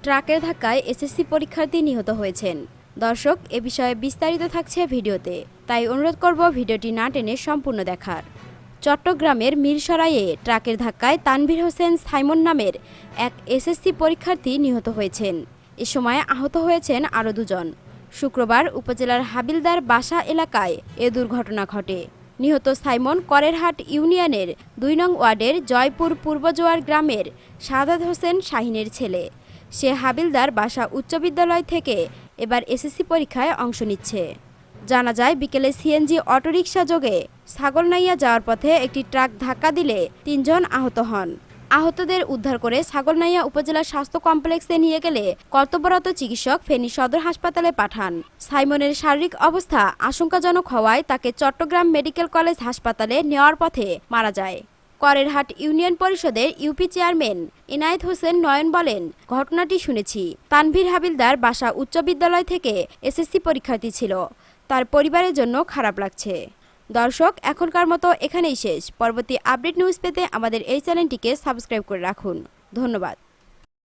ট্রাকের ধাক্কায় এসএসসি পরীক্ষার্থী নিহত হয়েছেন। দর্শক, এ বিষয়ে বিস্তারিত থাকছে ভিডিওতে, তাই অনুরোধ করব ভিডিওটি না টেনে সম্পূর্ণ দেখার। চট্টগ্রামের মিরসরাইয়ে ট্রাকের ধাক্কায় তানভীর হোসেন সাইমন নামের এক এসএসসি পরীক্ষার্থী নিহত হয়েছেন। এ সময় আহত হয়েছেন আরও দুজন। শুক্রবার উপজেলার হাবিলদার বাসা এলাকায় এ দুর্ঘটনা ঘটে। নিহত সাইমন করেরহাট ইউনিয়নের ২ নং ওয়ার্ডের জয়পুর পূর্বজোয়ার গ্রামের সাদাত হোসেন শাহিনের ছেলে। সে হাবিলদার বাসা উচ্চ বিদ্যালয় থেকে এবার এসএসসি পরীক্ষায় অংশ নিচ্ছে। জানা যায়, বিকেলে সিএনজি অটোরিকশা যোগে ছাগলনাইয়া যাওয়ার পথে একটি ট্রাক ধাক্কা দিলে ৩ জন আহত হন। আহতদের উদ্ধার করে ছাগলনাইয়া উপজেলা স্বাস্থ্য কমপ্লেক্সে নিয়ে গেলে কর্তব্যরত চিকিৎসক ফেনী সদর হাসপাতালে পাঠান। সাইমনের শারীরিক অবস্থা আশঙ্কাজনক হওয়ায় তাকে চট্টগ্রাম মেডিকেল কলেজ হাসপাতালে নেওয়ার পথে মারা যায়। করেরহাট ইউনিয়ন পরিষদের ইউপি চেয়ারম্যান ইনায়েত হোসেন নয়ন বলেন, ঘটনাটি শুনেছি। তানভীর হাবিলদার বাসা উচ্চ বিদ্যালয় থেকে এসএসসি পরীক্ষার্থী ছিল। তার পরিবারের জন্য খারাপ লাগছে। দর্শক, এখনকার মতো এখানেই শেষ। পরবর্তী আপডেট নিউজ পেতে আমাদের এই চ্যানেলটিকে সাবস্ক্রাইব করে রাখুন। ধন্যবাদ।